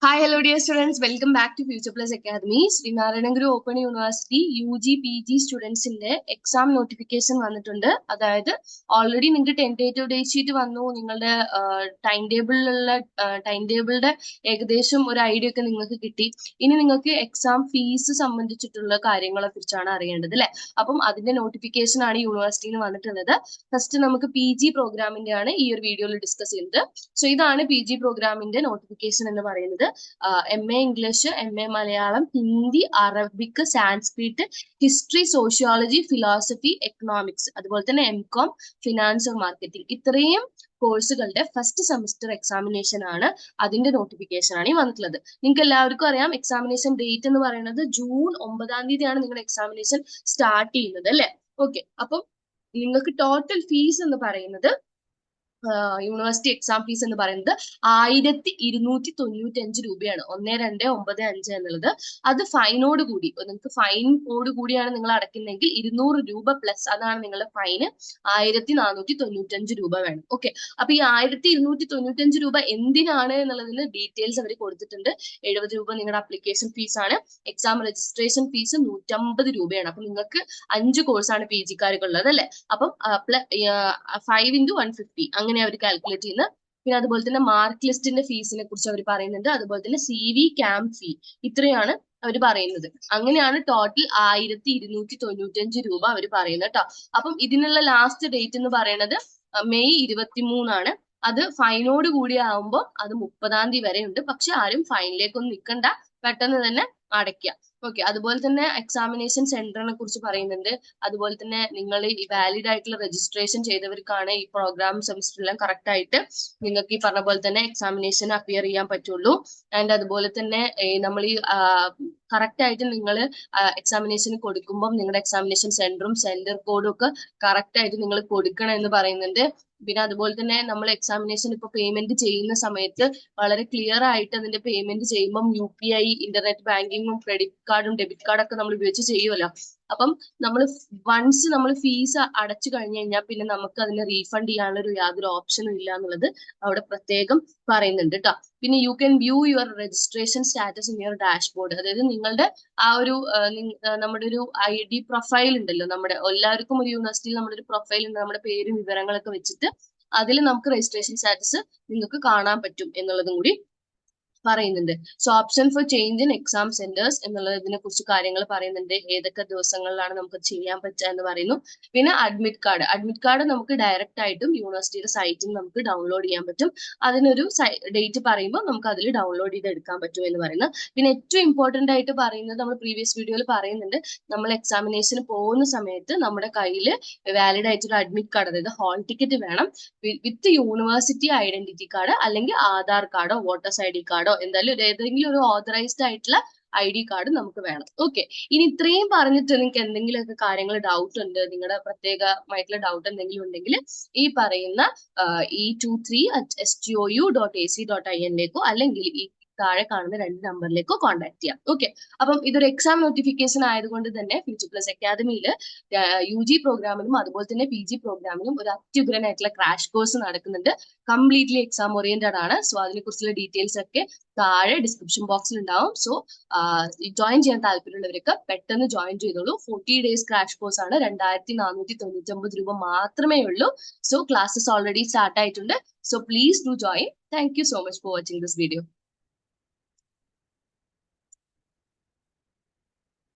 Hi, hello dear students. Welcome back to Future Plus Academy. Srinarayan Guru Open University UG PG students in the exam notification വന്നിട്ടുണ്ട്. അതായത് already നിങ്ങൾക്ക് tentative date sheet വന്നു, നിങ്ങളുടെ time ടേബിളിന്റെ ഏകദേശം ഒരു idea ഒക്കെ നിങ്ങൾക്ക് കിട്ടി. ഇനി നിങ്ങൾക്ക് എക്സാം ഫീസ് സംബന്ധിച്ചിട്ടുള്ള കാര്യങ്ങളെ കുറിച്ചാണ് അറിയേണ്ടത് അല്ലെ. അപ്പം അതിന്റെ നോട്ടിഫിക്കേഷൻ ആണ് യൂണിവേഴ്സിറ്റിയിൽ നിന്ന് വന്നിട്ടുള്ളത്. ഫസ്റ്റ് നമുക്ക് PG പ്രോഗ്രാമിന്റെ ആണ് ഈ ഒരു വീഡിയോയിൽ ഡിസ്കസ് ചെയ്യുന്നത്. സോ ഇതാണ് PG പ്രോഗ്രാമിന്റെ നോട്ടിഫിക്കേഷൻ എന്ന് പറയുന്നത്. MA English, MA Malayalam, Hindi, Arabic, Sanskrit, history, sociology, philosophy, economics, അതുപോലെ തന്നെ MCOM, ഫിനാൻസ് ഓഫ് മാർക്കറ്റിംഗ്, ഇത്രയും കോഴ്സുകളുടെ ഫസ്റ്റ് സെമസ്റ്റർ എക്സാമിനേഷൻ ആണ്. അതിന്റെ നോട്ടിഫിക്കേഷൻ ആണ് ഈ വന്നിട്ടുള്ളത്. നിങ്ങൾക്ക് എല്ലാവർക്കും അറിയാം എക്സാമിനേഷൻ ഡേറ്റ് എന്ന് പറയുന്നത് ജൂൺ 9 നിങ്ങളുടെ എക്സാമിനേഷൻ സ്റ്റാർട്ട് ചെയ്യുന്നത് അല്ലെ. ഓക്കെ, അപ്പം നിങ്ങൾക്ക് ടോട്ടൽ ഫീസ് എന്ന് പറയുന്നത് യൂണിവേഴ്സിറ്റി എക്സാം ഫീസ് എന്ന് പറയുന്നത് 1295 രൂപയാണ്. 1295 എന്നുള്ളത് അത് ഫൈനോട് കൂടി, നിങ്ങൾക്ക് ഫൈനോട് കൂടിയാണ് നിങ്ങൾ അടയ്ക്കുന്നതെങ്കിൽ 200 രൂപ പ്ലസ് അതാണ് നിങ്ങളുടെ ഫൈന്. 1495 രൂപ വേണം. ഓക്കെ, അപ്പൊ ഈ 1295 രൂപ എന്തിനാണ് എന്നുള്ളതിന് ഡീറ്റെയിൽസ് അവർ കൊടുത്തിട്ടുണ്ട്. 70 രൂപ നിങ്ങളുടെ അപ്ലിക്കേഷൻ ഫീസ് ആണ്. എക്സാം രജിസ്ട്രേഷൻ ഫീസ് 150 രൂപയാണ്. അപ്പൊ നിങ്ങൾക്ക് 5 കോഴ്സാണ് PG കാർക്കുള്ളത് അല്ലെ. അപ്പം 5 × 150 അങ്ങനെ അവർ കാൽക്കുലേറ്റ് ചെയ്യുന്നത്. പിന്നെ അതുപോലെ തന്നെ മാർക്ക് ലിസ്റ്റിന്റെ ഫീസിനെ കുറിച്ച് അവർ പറയുന്നുണ്ട്. അതുപോലെ തന്നെ CV ക്യാമ്പ് ഫീ, ഇത്രയാണ് അവർ പറയുന്നത്. അങ്ങനെയാണ് ടോട്ടൽ 1295 രൂപ അവർ പറയുന്നത് കേട്ടോ. അപ്പം ഇതിനുള്ള ലാസ്റ്റ് ഡേറ്റ് എന്ന് പറയുന്നത് മെയ് 23 അത് ഫൈനോട് കൂടി ആവുമ്പോൾ അത് 30 വരെ ഉണ്ട്. പക്ഷെ ആരും ഫൈനിലേക്കൊന്നും നിൽക്കണ്ട, പെട്ടെന്ന് തന്നെ അടയ്ക്കുക. ഓക്കെ, അതുപോലെ തന്നെ എക്സാമിനേഷൻ സെന്ററിനെ കുറിച്ച് പറയുന്നുണ്ട്. അതുപോലെ തന്നെ നിങ്ങൾ ഈ വാലിഡ് ആയിട്ടുള്ള രജിസ്ട്രേഷൻ ചെയ്തവർക്കാണ് ഈ പ്രോഗ്രാം സെമിസ്റ്ററെല്ലാം കറക്റ്റ് ആയിട്ട് നിങ്ങൾക്ക് ഈ പറഞ്ഞ പോലെ തന്നെ എക്സാമിനേഷൻ അപ്പിയർ ചെയ്യാൻ പറ്റുള്ളൂ. ആൻഡ് അതുപോലെ തന്നെ നമ്മൾ ഈ കറക്റ്റ് ആയിട്ട് നിങ്ങൾ എക്സാമിനേഷൻ കൊടുക്കുമ്പോൾ നിങ്ങളുടെ എക്സാമിനേഷൻ സെന്ററും സെന്റർ കോഡും ഒക്കെ കറക്റ്റ് ആയിട്ട് നിങ്ങൾ കൊടുക്കണം എന്ന് പറയുന്നുണ്ട്. പിന്നെ അതുപോലെ തന്നെ നമ്മൾ എക്സാമിനേഷൻ ഇപ്പൊ പേയ്മെന്റ് ചെയ്യുന്ന സമയത്ത് വളരെ ക്ലിയർ ആയിട്ട് അതിന്റെ പേയ്മെന്റ് ചെയ്യുമ്പം UPI, ഇന്റർനെറ്റ് ബാങ്കിങ്ങും ക്രെഡിറ്റ് കാർഡും ഡെബിറ്റ് കാർഡൊക്കെ നമ്മൾ ഉപയോഗിച്ച് ചെയ്യുമല്ലോ. അപ്പം നമ്മൾ വൺസ് നമ്മൾ ഫീസ് അടച്ചു കഴിഞ്ഞു കഴിഞ്ഞാൽ പിന്നെ നമുക്ക് അതിനെ റീഫണ്ട് ചെയ്യാനുള്ള യാതൊരു ഓപ്ഷനും ഇല്ല എന്നുള്ളത് അവിടെ പ്രത്യേകം പറയുന്നുണ്ട് കേട്ടോ. പിന്നെ you can view your registration status in your dashboard. അതായത് നിങ്ങളുടെ ആ ഒരു നമ്മുടെ ഒരു ID പ്രൊഫൈൽ ഉണ്ടല്ലോ, നമ്മുടെ എല്ലാവർക്കും ഒരു യൂണിവേഴ്സിറ്റിയിൽ നമ്മുടെ ഒരു പ്രൊഫൈൽ ഉണ്ട്, നമ്മുടെ പേരും വിവരങ്ങളൊക്കെ വെച്ചിട്ട് അതിൽ നമുക്ക് രജിസ്ട്രേഷൻ സ്റ്റാറ്റസ് നിങ്ങൾക്ക് കാണാൻ പറ്റും എന്നുള്ളതും കൂടി പറയുന്നുണ്ട്. So option four change in exam centres എന്നുള്ളതിനെ കുറിച്ച് കാര്യങ്ങൾ പറയുന്നുണ്ട്. ഏതൊക്കെ ദിവസങ്ങളിലാണ് നമുക്ക് ചെയ്യാൻ പറ്റുക എന്ന് പറയുന്നു. പിന്നെ അഡ്മിറ്റ് കാർഡ് നമുക്ക് ഡയറക്റ്റ് ആയിട്ടും യൂണിവേഴ്സിറ്റിയുടെ സൈറ്റിൽ നമുക്ക് ഡൗൺലോഡ് ചെയ്യാൻ പറ്റും. അതിനൊരു ഡേറ്റ് പറയുമ്പോൾ നമുക്ക് അതിൽ ഡൗൺലോഡ് ചെയ്ത് എടുക്കാൻ പറ്റും എന്ന് പറയുന്നു. പിന്നെ ഏറ്റവും ഇമ്പോർട്ടന്റ് ആയിട്ട് പറയുന്നത് നമ്മൾ പ്രീവിയസ് വീഡിയോയിൽ പറയുന്നുണ്ട്, നമ്മൾ എക്സാമിനേഷന് പോകുന്ന സമയത്ത് നമ്മുടെ കയ്യിൽ വാലിഡ് ആയിട്ടുള്ള അഡ്മിറ്റ് കാർഡ്, അതായത് ഹോൾ ടിക്കറ്റ് വേണം, വിത്ത് യൂണിവേഴ്സിറ്റി ഐഡന്റിറ്റി കാർഡ് അല്ലെങ്കിൽ ആധാർ കാർഡോ വോട്ടേഴ്സ് ID കാർഡോ എന്തായാലും ഏതെങ്കിലും ഒരു ഓതറൈസ്ഡ് ആയിട്ടുള്ള ID കാർഡ് നമുക്ക് വേണം. ഓക്കെ, ഇനി ഇത്രയും പറഞ്ഞിട്ട് നിങ്ങൾക്ക് എന്തെങ്കിലുമൊക്കെ കാര്യങ്ങൾ ഡൗട്ട് ഉണ്ട്, നിങ്ങളുടെ പ്രത്യേകമായിട്ടുള്ള ഡൗട്ട് എന്തെങ്കിലും ഉണ്ടെങ്കിൽ ഈ പറയുന്ന e23@stou.ac.in അല്ലെങ്കിൽ ഈ താഴെ കാണുന്ന 2 നമ്പറിലേക്കോ കോൺടാക്ട് ചെയ്യാം. ഓക്കെ, അപ്പം ഇതൊരു എക്സാം നോട്ടിഫിക്കേഷൻ ആയതുകൊണ്ട് തന്നെ ഫ്യൂച്ചർ പ്ലസ് അക്കാദമിയിൽ UG പ്രോഗ്രാമിനും അതുപോലെ തന്നെ PG പ്രോഗ്രാമിനും ഒരു അത്യുഗ്രനായിട്ടുള്ള ക്രാഷ് കോഴ്സ് നടക്കുന്നുണ്ട്. കംപ്ലീറ്റ്ലി എക്സാം ഓറിയന്റഡ് ആണ്. സോ അതിനെ കുറിച്ചുള്ള ഡീറ്റെയിൽസ് ഒക്കെ താഴെ ഡിസ്ക്രിപ്ഷൻ ബോക്സിൽ ഉണ്ടാവും. സോ ജോയിൻ ചെയ്യാൻ താല്പര്യമുള്ളവർക്ക് പെട്ടെന്ന് ജോയിൻ ചെയ്തോളൂ. 40 days ക്രാഷ് കോഴ്സ് ആണ്. 2499 രൂപ മാത്രമേ ഉള്ളൂ. സോ ക്ലാസ്സസ് ഓൾറെഡി സ്റ്റാർട്ട് ആയിട്ടുണ്ട്. So please do join. Thank you so much for watching this video.